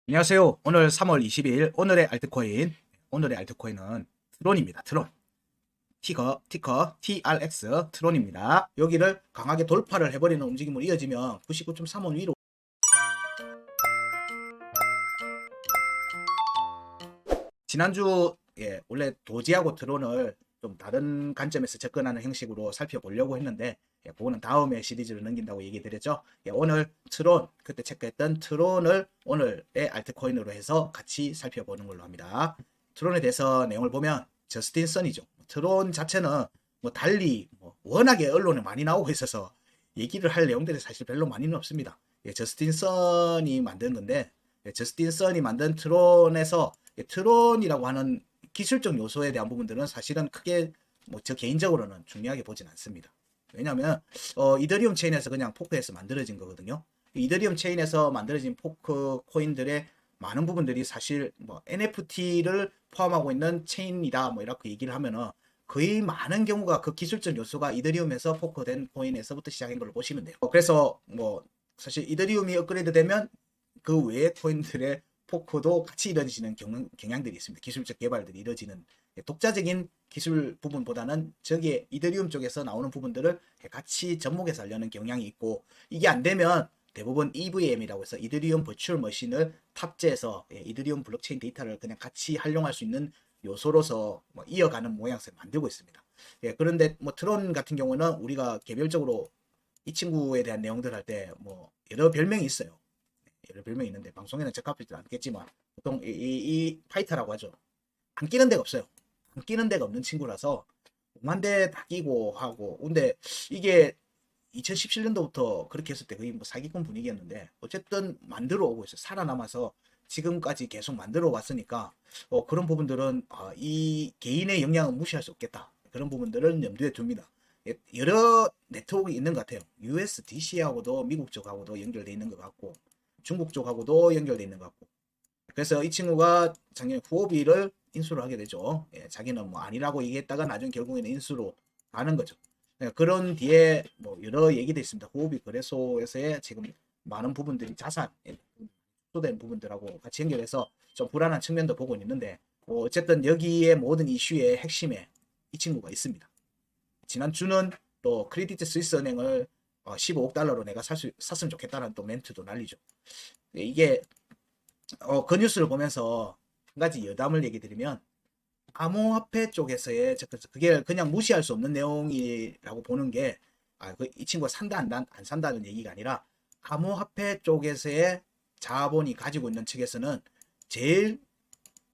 안녕하세요. 오늘 3월 20일 오늘의 알트코인은 트론입니다. 트론. 티커 TRX 트론입니다. 여기를 강하게 돌파를 해버리는 움직임으로 이어지면 99.35 위로. 지난주 원래 도지하고 트론을 좀 다른 관점에서 접근하는 형식으로 살펴보려고 했는데, 그거는 다음에 시리즈로 넘긴다고 얘기 드렸죠. 오늘 트론, 그때 체크했던 트론을 오늘의 알트코인으로 해서 같이 살펴보는 걸로 합니다. 트론에 대해서 내용을 보면 저스틴 선이죠. 트론 자체는 뭐 달리 워낙에 언론에 많이 나오고 있어서 얘기를 할 내용들이 사실 별로 많이는 없습니다. 저스틴 선이 만든 건데, 저스틴 선이 만든 트론에서 트론이라고 하는 기술적 요소에 대한 부분들은 사실은 크게 저 개인적으로는 중요하게 보진 않습니다. 왜냐하면 이더리움 체인에서 그냥 포크에서 만들어진 거거든요. 이더리움 체인에서 만들어진 포크 코인들의 많은 부분들이 사실 NFT를 포함하고 있는 체인이다 이렇게 얘기를 하면은 거의 많은 경우가 그 기술적 요소가 이더리움에서 포크된 코인에서부터 시작한 걸로 보시면 돼요. 그래서 사실 이더리움이 업그레이드 되면 그 외의 코인들의 포크도 같이 이루어지는 경향들이 있습니다. 기술적 개발들이 이루어지는 독자적인 기술 부분보다는 저기에 이더리움 쪽에서 나오는 부분들을 같이 접목해서 하려는 경향이 있고, 이게 안 되면 대부분 EVM이라고 해서 이더리움 버추얼 머신을 탑재해서 이더리움 블록체인 데이터를 그냥 같이 활용할 수 있는 요소로서 이어가는 모양새를 만들고 있습니다. 그런데 트론 같은 경우는 우리가 개별적으로 이 친구에 대한 내용들 할 때 여러 별명이 있어요. 여러 별명이 있는데 방송에는 적합하지 않겠지만 보통 이 파이터라고 하죠. 안 끼는 데가 없어요. 안 끼는 데가 없는 친구라서 오만 대 다 끼고 하고. 근데 이게 2017년도부터 그렇게 했을 때 거의 사기꾼 분위기였는데 어쨌든 만들어 오고 있어요. 살아남아서 지금까지 계속 만들어 왔으니까 그런 부분들은 이 개인의 영향은 무시할 수 없겠다. 그런 부분들은 염두에 둡니다. 여러 네트워크 있는 것 같아요. USDC하고도 미국 쪽하고도 연결돼 있는 것 같고, 중국 쪽하고도 연결돼 있는 것 같고. 그래서 이 친구가 작년에 후오비를 인수를 하게 되죠. 자기는 아니라고 얘기했다가 나중 결국에는 인수로 가는 거죠. 그런 뒤에 여러 얘기도 있습니다. 후오비 거래소에서의 지금 많은 부분들이 자산 축소된 부분들하고 같이 연결해서 좀 불안한 측면도 보고 있는데, 어쨌든 여기에 모든 이슈의 핵심에 이 친구가 있습니다. 지난주는 또 크레디트 스위스 은행을 15억 달러로 내가 샀으면 좋겠다는 또 멘트도 날리죠. 이게 그 뉴스를 보면서 한 가지 여담을 얘기 드리면, 암호화폐 쪽에서의 그게 그냥 무시할 수 없는 내용이라고 보는 게, 이 친구가 산다 안 산다는 얘기가 아니라 암호화폐 쪽에서의 자본이 가지고 있는 측에서는 제일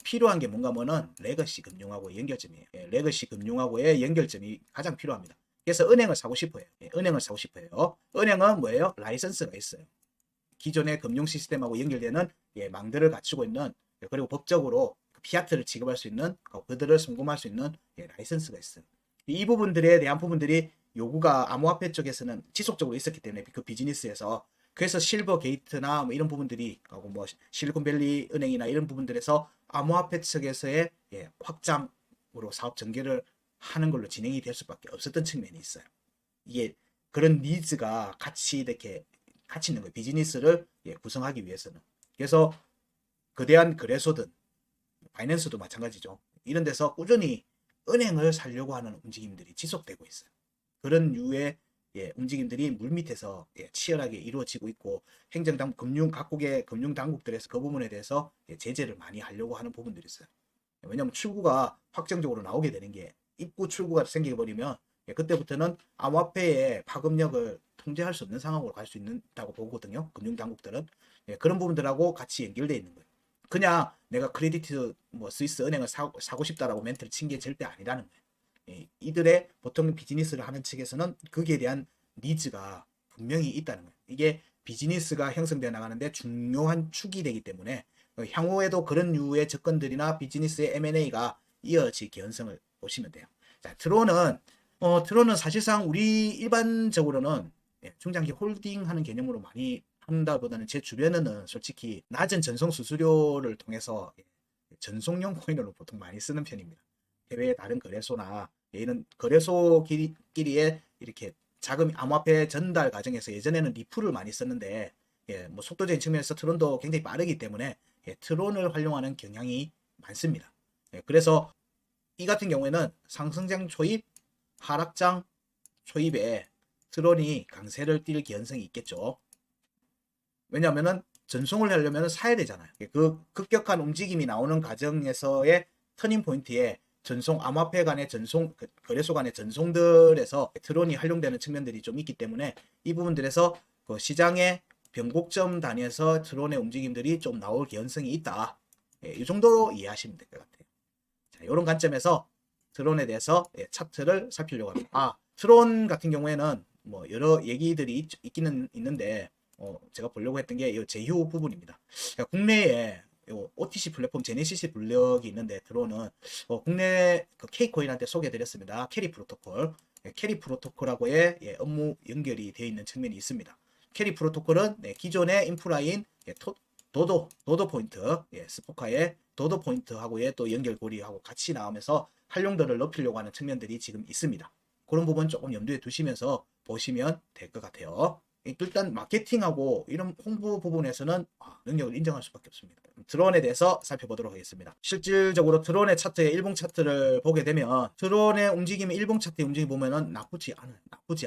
필요한 게 뭔가 하면은 레거시 금융하고의 연결점이에요. 레거시 금융하고의 연결점이 가장 필요합니다. 그래서 은행을 사고 싶어요. 은행을 사고 싶어요. 은행은 뭐예요? 라이선스가 있어요. 기존의 금융 시스템하고 연결되는 망들을 갖추고 있는, 그리고 법적으로 피아트를 지급할 수 있는, 그들을 송금할 수 있는 라이선스가 있어요. 이 부분들에 대한 부분들이 요구가 암호화폐 쪽에서는 지속적으로 있었기 때문에 그 비즈니스에서, 그래서 실버 게이트나 이런 부분들이 하고 실리콘밸리 은행이나 이런 부분들에서 암호화폐 측에서의 확장으로 사업 전개를 하는 걸로 진행이 될 수밖에 없었던 측면이 있어요. 이게 그런 니즈가 같이 이렇게 같이 있는 거예요. 비즈니스를 구성하기 위해서는. 그래서 거대한 거래소든 파이낸스도 마찬가지죠. 이런 데서 꾸준히 은행을 살려고 하는 움직임들이 지속되고 있어요. 그런 류의 움직임들이 물밑에서 치열하게 이루어지고 있고, 각국의 금융 당국들에서 그 부분에 대해서 제재를 많이 하려고 하는 부분들이 있어요. 왜냐하면 출구가 확정적으로 나오게 되는 게, 입구 출구가 생겨버리면 그때부터는 암호화폐의 파급력을 통제할 수 없는 상황으로 갈 수 있다고 보거든요. 금융 당국들은. 그런 부분들하고 같이 연결되어 있는 거예요. 그냥 내가 크레디트 스위스 은행을 사고 싶다라고 멘트를 친 게 절대 아니라는 거예요. 이들의 보통 비즈니스를 하는 측에서는 거기에 대한 니즈가 분명히 있다는 거예요. 이게 비즈니스가 형성되어 나가는데 중요한 축이 되기 때문에 향후에도 그런 류의 접근들이나 비즈니스의 M&A가 이어질 개연성을 보시면 돼요. 자, 트론은 사실상 우리 일반적으로는 중장기 홀딩하는 개념으로 많이 한다보다는, 제 주변에는 솔직히 낮은 전송 수수료를 통해서 전송용 코인으로 보통 많이 쓰는 편입니다. 해외 다른 거래소나 얘는 거래소끼리의 이렇게 자금 암호화폐 전달 과정에서 예전에는 리플을 많이 썼는데, 속도적인 측면에서 트론도 굉장히 빠르기 때문에 트론을 활용하는 경향이 많습니다. 그래서 이 같은 경우에는 상승장 초입, 하락장 초입에 트론이 강세를 띨 개연성이 있겠죠. 왜냐하면은 전송을 하려면 사야 되잖아요. 그 급격한 움직임이 나오는 과정에서의 터닝 포인트에 전송 암호화폐 간의 전송 거래소 간의 전송들에서 트론이 활용되는 측면들이 좀 있기 때문에 이 부분들에서 그 시장의 변곡점 단위에서 트론의 움직임들이 좀 나올 개연성이 있다. 이 정도로 이해하시면 될 것 같아요. 자, 이런 관점에서 트론에 대해서 차트를 살피려고 합니다. 트론 같은 경우에는 뭐 여러 얘기들이 있기는 있는데 제가 보려고 했던 게 이 제휴 부분입니다. 그러니까 국내에 OTC 플랫폼 제네시스 블럭이 있는데 트론은 국내 그 K코인한테 소개해드렸습니다. 캐리 프로토콜. 캐리 프로토콜하고의 업무 연결이 되어 있는 측면이 있습니다. 캐리 프로토콜은 기존의 인프라인 도도 포인트, 스포카의 도도 포인트하고의 또 연결고리하고 같이 나오면서 활용도를 높이려고 하는 측면들이 지금 있습니다. 그런 부분 조금 염두에 두시면서 보시면 될 것 같아요. 일단 마케팅하고 이런 홍보 부분에서는 능력을 인정할 수밖에 없습니다. 드론에 대해서 살펴보도록 하겠습니다. 실질적으로 드론의 차트의 일봉 차트를 보게 되면 드론의 움직임이 일봉 차트의 움직임 보면은 나쁘지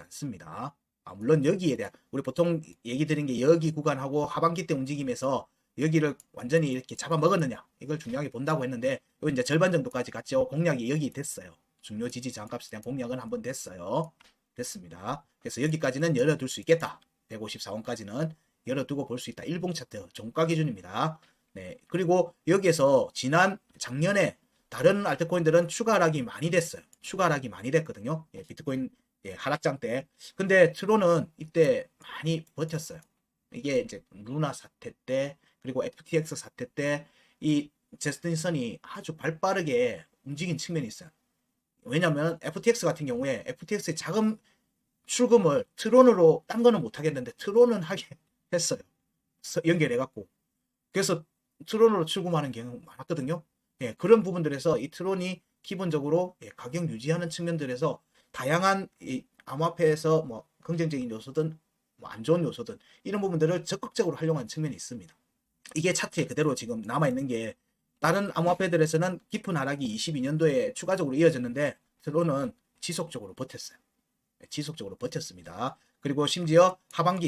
않습니다. 물론 여기에 대한 우리 보통 얘기 드린 게 여기 구간하고 하반기 때 움직임에서 여기를 완전히 이렇게 잡아먹었느냐 이걸 중요하게 본다고 했는데 이제 절반 정도까지 갔죠. 공략이 여기 됐어요. 중요 지지 저항값에 대한 공략은 한번 됐어요. 됐습니다. 그래서 여기까지는 열어둘 수 있겠다. 154원까지는 열어두고 볼 수 있다. 일봉 차트 종가 기준입니다. 네. 그리고 여기에서 작년에 다른 알트코인들은 추가 하락이 많이 됐어요. 추가 하락이 많이 됐거든요. 비트코인 하락장 때. 근데 트론은 이때 많이 버텼어요. 이게 이제 루나 사태 때 그리고 FTX 사태 때 이 제스틴선이 아주 발빠르게 움직인 측면이 있어요. 왜냐면 FTX 같은 경우에 FTX의 자금 출금을 트론으로 딴 거는 못 하겠는데 트론은 하게 했어요. 연결해 갖고. 그래서 트론으로 출금하는 경우가 많았거든요. 그런 부분들에서 이 트론이 기본적으로 가격 유지하는 측면들에서 다양한 이 암호화폐에서 뭐 긍정적인 요소든 뭐 안 좋은 요소든 이런 부분들을 적극적으로 활용하는 측면이 있습니다. 이게 차트에 그대로 지금 남아 있는 게 다른 암호화폐들에서는 깊은 하락이 22년도에 추가적으로 이어졌는데 트론은 지속적으로 버텼어요. 지속적으로 버텼습니다. 그리고 심지어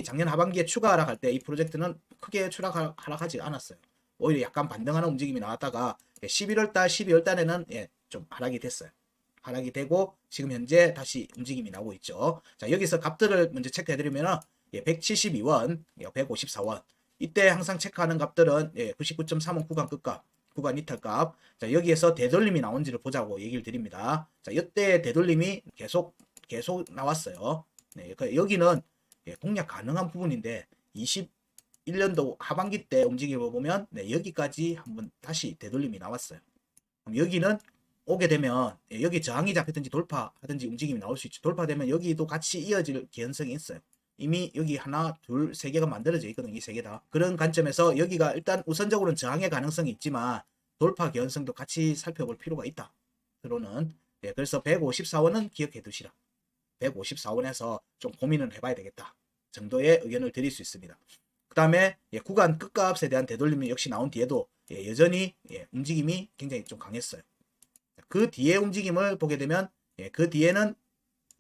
작년 하반기에 추가 하락할 때 이 프로젝트는 크게 하락하지 않았어요. 오히려 약간 반등하는 움직임이 나왔다가 11월달, 12월달에는 좀 하락이 됐어요. 하락이 되고 지금 현재 다시 움직임이 나오고 있죠. 자, 여기서 값들을 먼저 체크해드리면 172원, 154원. 이때 항상 체크하는 값들은 99.35 구간 끝값, 구간 이탈값. 자, 여기에서 되돌림이 나온지를 보자고 얘기를 드립니다. 자, 이때 되돌림이 계속 나왔어요. 네, 여기는 공략 가능한 부분인데 21년도 하반기 때 움직임을 보면 여기까지 한번 다시 되돌림이 나왔어요. 그럼 여기는 오게 되면 여기 저항이 잡혔든지 돌파하든지 움직임이 나올 수 있죠. 돌파되면 여기도 같이 이어질 개연성이 있어요. 이미 여기 하나, 둘, 세 개가 만들어져 있거든요. 이 세 개 다. 그런 관점에서 여기가 일단 우선적으로는 저항의 가능성이 있지만 돌파 개연성도 같이 살펴볼 필요가 있다. 드론은. 그래서 154원은 기억해 두시라. 154원에서 좀 고민을 해봐야 되겠다 정도의 의견을 드릴 수 있습니다. 그 다음에 구간 끝값에 대한 되돌림이 역시 나온 뒤에도 여전히 움직임이 굉장히 좀 강했어요. 그 뒤에 움직임을 보게 되면 그 뒤에는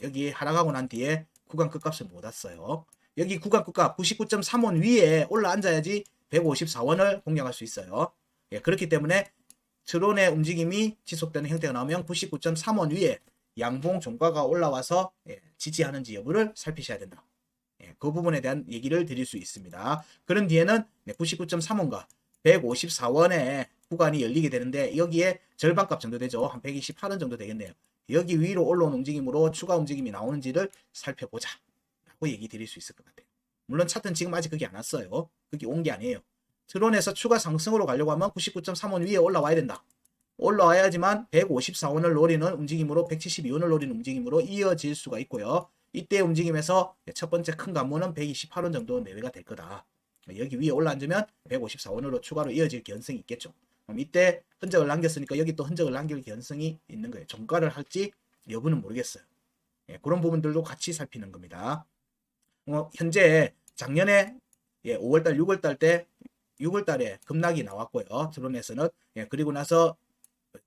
여기 하락하고 난 뒤에 구간 끝값을 못 왔어요. 여기 구간 끝값 99.3원 위에 올라앉아야지 154원을 공략할 수 있어요. 그렇기 때문에 트론의 움직임이 지속되는 형태가 나오면 99.3원 위에 양봉 종가가 올라와서 지지하는지 여부를 살피셔야 된다. 그 부분에 대한 얘기를 드릴 수 있습니다. 그런 뒤에는 99.3원과 154원의 구간이 열리게 되는데 여기에 절반값 정도 되죠. 한 128원 정도 되겠네요. 여기 위로 올라온 움직임으로 추가 움직임이 나오는지를 살펴보자 라고 얘기 드릴 수 있을 것 같아요. 물론 차트는 지금 아직 그게 안 왔어요. 그게 온 게 아니에요. 트론에서 추가 상승으로 가려고 하면 99.3원 위에 올라와야 된다. 올라와야지만 154원을 노리는 움직임으로 172원을 노리는 움직임으로 이어질 수가 있고요. 이때 움직임에서 첫 번째 큰 관문은 128원 정도 내외가 될 거다. 여기 위에 올라앉으면 154원으로 추가로 이어질 개연성이 있겠죠. 그럼 이때 흔적을 남겼으니까 여기 또 흔적을 남길 개연성이 있는 거예요. 종가를 할지 여부는 모르겠어요. 그런 부분들도 같이 살피는 겁니다. 현재 작년에 5월달, 6월달 때 6월 달에 급락이 나왔고요. 트론에서는. 그리고 나서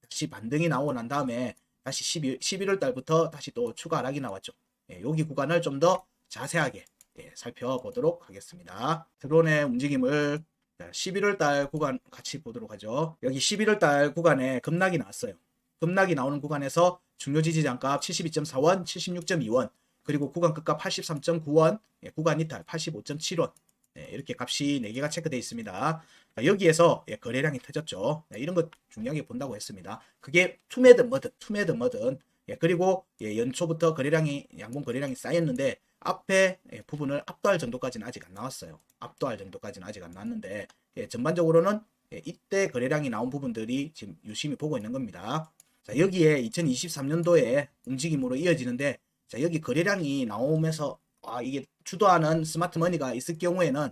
다시 반등이 나오고 난 다음에 다시 11월 달부터 다시 또 추가 하락이 나왔죠. 여기 구간을 좀 더 자세하게 살펴보도록 하겠습니다. 트론의 움직임을 11월 달 구간 같이 보도록 하죠. 여기 11월 달 구간에 급락이 나왔어요. 급락이 나오는 구간에서 중요 지지 장값 72.4원, 76.2원, 그리고 구간 끝값 83.9원, 구간 이탈 85.7원. 이렇게 값이 4개가 체크되어 있습니다. 여기에서 거래량이 터졌죠. 이런 거 중요하게 본다고 했습니다. 그게 투매든 뭐든 그리고 연초부터 거래량이 양봉 거래량이 쌓였는데 앞에 부분을 압도할 정도까지는 아직 안 나왔어요. 압도할 정도까지는 아직 안 나왔는데 전반적으로는 이때 거래량이 나온 부분들이 지금 유심히 보고 있는 겁니다. 자, 여기에 2023년도에 움직임으로 이어지는데, 자, 여기 거래량이 나오면서 이게 주도하는 스마트머니가 있을 경우에는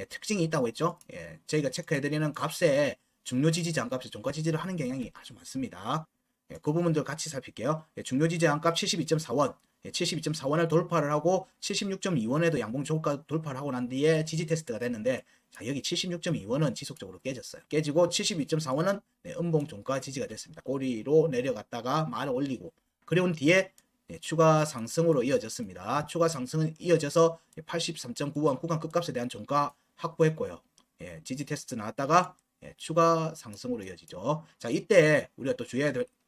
특징이 있다고 했죠. 저희가 체크해드리는 값에 중요 지지 저항값에 종가 지지를 하는 경향이 아주 많습니다. 그 부분들 같이 살필게요. 중요 지지 저항값 72.4원, 72.4원을 돌파를 하고 76.2원에도 양봉 저가 돌파를 하고 난 뒤에 지지 테스트가 됐는데, 자, 여기 76.2원은 지속적으로 깨졌어요. 깨지고 72.4원은 음봉 종가 지지가 됐습니다. 꼬리로 내려갔다가 말 올리고 그리고 뒤에 추가 상승으로 이어졌습니다. 추가 상승은 이어져서 83.9원 구간 끝값에 대한 종가 확보했고요. 지지 테스트 나왔다가 추가 상승으로 이어지죠. 자, 이때 우리가 또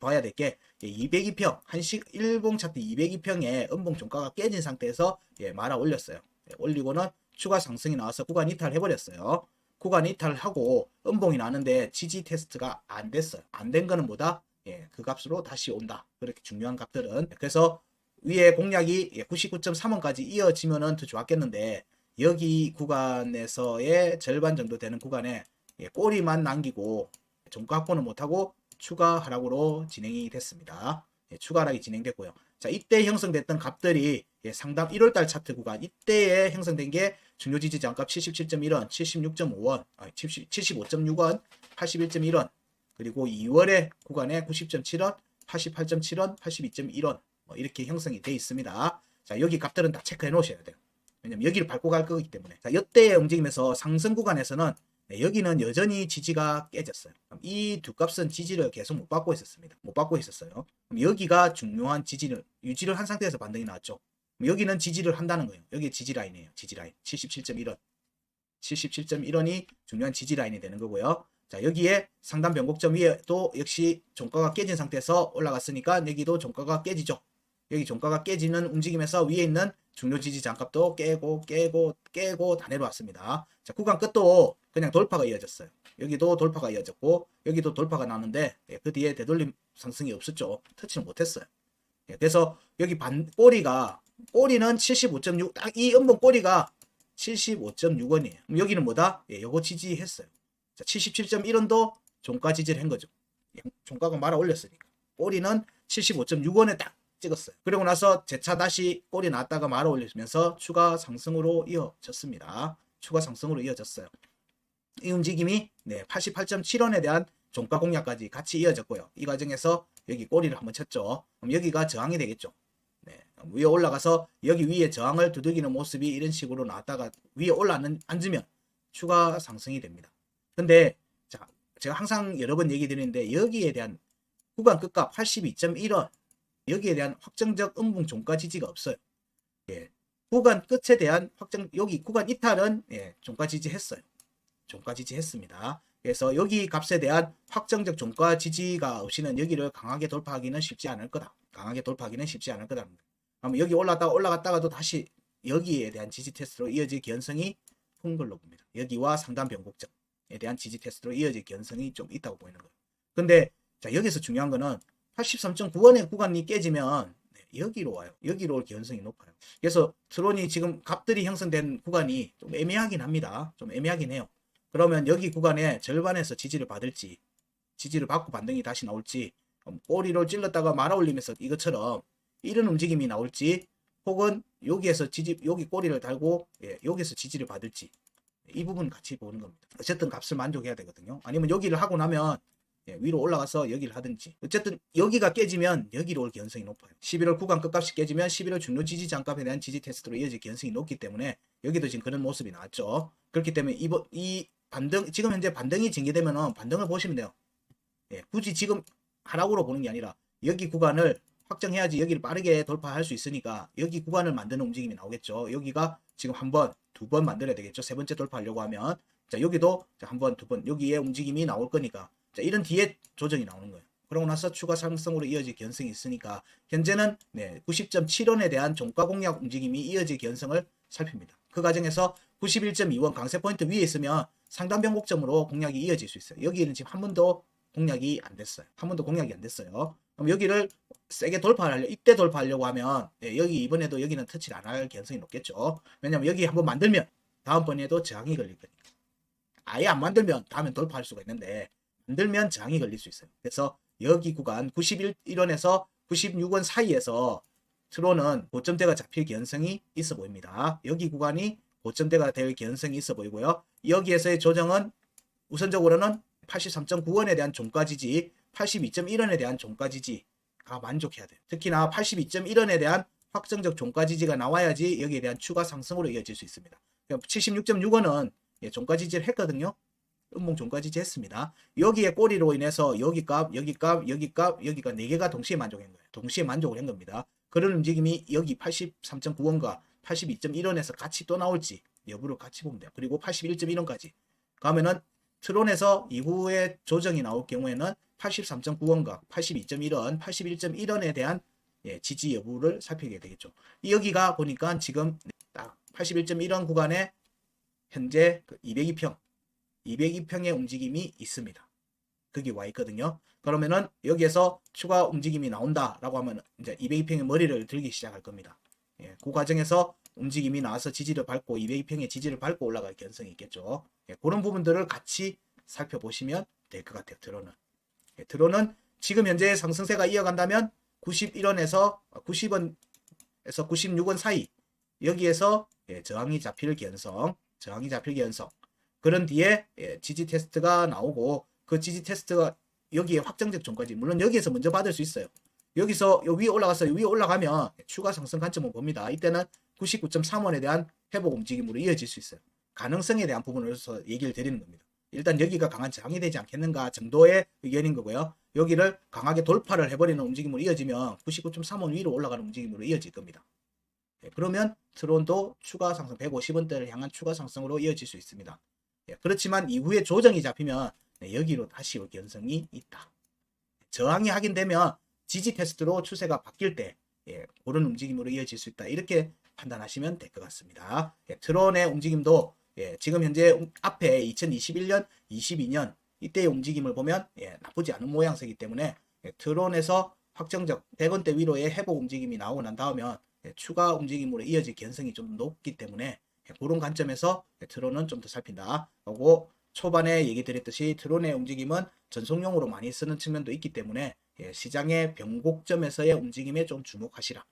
봐야 될 게 202평 한식 일봉 차트 202평에 음봉 종가가 깨진 상태에서 말아 올렸어요. 올리고는 추가 상승이 나와서 구간 이탈 해버렸어요. 구간 이탈하고 음봉이 나는데 지지 테스트가 안 됐어요. 안 된 거는 뭐다? 그 값으로 다시 온다. 그렇게 중요한 값들은. 그래서 위에 공략이 99.3원까지 이어지면은 더 좋았겠는데, 여기 구간에서의 절반 정도 되는 구간에 꼬리만 남기고 종가 확보는 못하고 추가 하락으로 진행이 됐습니다. 추가 하락이 진행됐고요. 자, 이때 형성됐던 값들이 상담 1월달 차트 구간 이때에 형성된 게 중요 지지 저항값 77.1원, 76.5원, 75.6원, 81.1원, 그리고 2월의 구간에 90.7원, 88.7원, 82.1원 이렇게 형성이 되어 있습니다. 자, 여기 값들은 다 체크해 놓으셔야 돼요. 왜냐면 여기를 밟고 갈 거기 때문에. 자, 이때의 움직임에서 상승 구간에서는 여기는 여전히 지지가 깨졌어요. 이 두 값은 지지를 계속 못 받고 있었습니다. 못 받고 있었어요. 그럼 여기가 중요한 지지를 유지를 한 상태에서 반등이 나왔죠. 여기는 지지를 한다는 거예요. 여기 지지 라인이에요. 지지 라인 77.1원. 77.1원이 중요한 지지 라인이 되는 거고요. 자, 여기에 상단 변곡점 위에도 역시 종가가 깨진 상태에서 올라갔으니까 여기도 종가가 깨지죠. 여기 종가가 깨지는 움직임에서 위에 있는 중요 지지 장값도 깨고 다 내려왔습니다. 자, 구간 끝도 그냥 돌파가 이어졌어요. 여기도 돌파가 이어졌고 여기도 돌파가 나는데 그 뒤에 되돌림 상승이 없었죠. 터치는 못했어요. 그래서 여기 꼬리는 75.6, 딱 이 음봉 꼬리가 75.6원이에요. 그럼 여기는 뭐다? 요거 지지했어요. 자, 77.1원도 종가 지지를 한 거죠. 종가가 말아 올렸으니까. 꼬리는 75.6원에 딱 찍었어요. 그리고 나서 재차 다시 꼬리 나왔다가 말아 올리면서 추가 상승으로 이어졌습니다. 추가 상승으로 이어졌어요. 이 움직임이 88.7원에 대한 종가 공략까지 같이 이어졌고요. 이 과정에서 여기 꼬리를 한번 쳤죠. 그럼 여기가 저항이 되겠죠. 위에 올라가서 여기 위에 저항을 두들기는 모습이 이런 식으로 나왔다가 위에 앉으면 추가 상승이 됩니다. 근데 자, 제가 항상 여러 번 얘기 드리는데 여기에 대한 구간 끝값 82.1원 여기에 대한 확정적 음봉 종가 지지가 없어요. 구간 끝에 대한 여기 구간 이탈은 종가 지지했어요. 종가 지지했습니다. 그래서 여기 값에 대한 확정적 종가 지지가 없이는 여기를 강하게 돌파하기는 쉽지 않을 거다. 강하게 돌파하기는 쉽지 않을 거다. 그럼 여기 올라갔다가도 다시 여기에 대한 지지 테스트로 이어질 개연성이 큰 걸로 봅니다. 여기와 상단 변곡점에 대한 지지 테스트로 이어질 개연성이 좀 있다고 보이는 거예요. 근데 자, 여기서 중요한 거는 83.9원의 구간이 깨지면 여기로 와요. 여기로 올 개연성이 높아요. 그래서 트론이 지금 값들이 형성된 구간이 좀 애매하긴 합니다. 좀 애매하긴 해요. 그러면 여기 구간에 절반에서 지지를 받을지, 지지를 받고 반등이 다시 나올지, 꼬리를 찔렀다가 말아 올리면서 이것처럼 이런 움직임이 나올지, 혹은 여기에서 여기 꼬리를 달고 여기서 지지를 받을지, 이 부분 같이 보는 겁니다. 어쨌든 값을 만족해야 되거든요. 아니면 여기를 하고 나면 위로 올라가서 여기를 하든지. 어쨌든 여기가 깨지면 여기로 올 개연성이 높아요. 11월 구간 끝값이 깨지면 11월 중요 지지 장값에 대한 지지 테스트로 이어질 개연성이 높기 때문에 여기도 지금 그런 모습이 나왔죠. 그렇기 때문에 이 반등, 지금 현재 반등이 전개되면은 반등을 보시면 돼요. 예, 굳이 지금 하락으로 보는 게 아니라 여기 구간을 확정해야지 여기를 빠르게 돌파할 수 있으니까 여기 구간을 만드는 움직임이 나오겠죠. 여기가 지금 한 번, 두 번 만들어야 되겠죠. 세 번째 돌파하려고 하면. 자, 여기도 한 번, 두 번, 여기에 움직임이 나올 거니까. 자, 이런 뒤에 조정이 나오는 거예요. 그러고 나서 추가 상승으로 이어질 개연성이 있으니까 현재는 90.7원에 대한 종가 공략 움직임이 이어질 개연성을 살핍니다. 그 과정에서 91.2원 강세 포인트 위에 있으면 상단 변곡점으로 공략이 이어질 수 있어요. 여기는 지금 한 번도 공략이 안 됐어요. 한 번도 공략이 안 됐어요. 그럼 여기를 세게 이때 돌파하려고 하면 여기 이번에도 여기는 터치를 안 할 개연성이 높겠죠. 왜냐면 여기 한번 만들면 다음번에도 저항이 걸릴 거니까. 아예 안 만들면 다음엔 돌파할 수가 있는데 만들면 저항이 걸릴 수 있어요. 그래서 여기 구간 91원에서 96원 사이에서 트론은 고점대가 잡힐 개연성이 있어 보입니다. 여기 구간이 고점대가 될 개연성이 있어 보이고요. 여기에서의 조정은 우선적으로는 83.9원에 대한 종가 지지, 82.1원에 대한 종가 지지가 만족해야 돼요. 특히나 82.1원에 대한 확정적 종가 지지가 나와야지 여기에 대한 추가 상승으로 이어질 수 있습니다. 76.6원은 종가 지지를 했거든요. 음봉 종가 지지했습니다. 여기에 꼬리로 인해서 여기 값, 여기 값, 여기 값, 여기가 4개가 동시에 만족한 거예요. 동시에 만족을 한 겁니다. 그런 움직임이 여기 83.9원과 82.1원에서 같이 또 나올지 여부를 같이 보면 돼요. 그리고 81.1원까지 가면은 트론에서 이후에 조정이 나올 경우에는 83.9원과 82.1원, 81.1원에 대한 지지 여부를 살피게 되겠죠. 여기가 보니까 지금 딱 81.1원 구간에 현재 202평, 202평의 움직임이 있습니다. 거기 와 있거든요. 그러면은 여기에서 추가 움직임이 나온다라고 하면 이제 202평의 머리를 들기 시작할 겁니다. 그 과정에서 움직임이 나와서 지지를 밟고 202평의 지지를 밟고 올라갈 가능성이 있겠죠. 그런 부분들을 같이 살펴보시면 될 것 같아요. 드론은 지금 현재 상승세가 이어간다면 91원에서 90원에서 96원 사이 여기에서 저항이 잡힐 개연성, 그런 뒤에 지지 테스트가 나오고 그 지지 테스트가 여기에 확정적 종가지, 물론 여기에서 먼저 받을 수 있어요. 여기서 요 위에 올라가서 위에 올라가면 추가 상승 관점을 봅니다. 이때는 99.3원에 대한 회복 움직임으로 이어질 수 있어요. 가능성에 대한 부분으로서 얘기를 드리는 겁니다. 일단 여기가 강한 저항이 되지 않겠는가 정도의 의견인 거고요. 여기를 강하게 돌파를 해버리는 움직임으로 이어지면 99.3원 위로 올라가는 움직임으로 이어질 겁니다. 그러면 트론도 추가 상승 150원대를 향한 추가 상승으로 이어질 수 있습니다. 그렇지만 이후에 조정이 잡히면 여기로 다시 올 가능성이 있다. 저항이 확인되면 지지 테스트로 추세가 바뀔 때 그런 움직임으로 이어질 수 있다. 이렇게 판단하시면 될 것 같습니다. 트론의 움직임도 지금 현재 앞에 2021년, 22년 이때의 움직임을 보면 나쁘지 않은 모양새이기 때문에 트론에서 확정적 100원대 위로의 회복 움직임이 나오고 난 다음에 추가 움직임으로 이어질 가능성이 좀 높기 때문에 그런 관점에서 트론은 좀 더 살핀다. 그리고 초반에 얘기 드렸듯이 트론의 움직임은 전송용으로 많이 쓰는 측면도 있기 때문에 시장의 변곡점에서의 움직임에 좀 주목하시라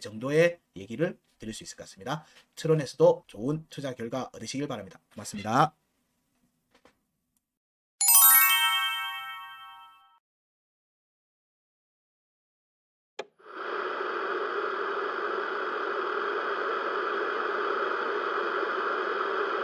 정도의 얘기를 드릴 수 있을 것 같습니다. 트론에서도 좋은 투자 결과 얻으시길 바랍니다. 고맙습니다.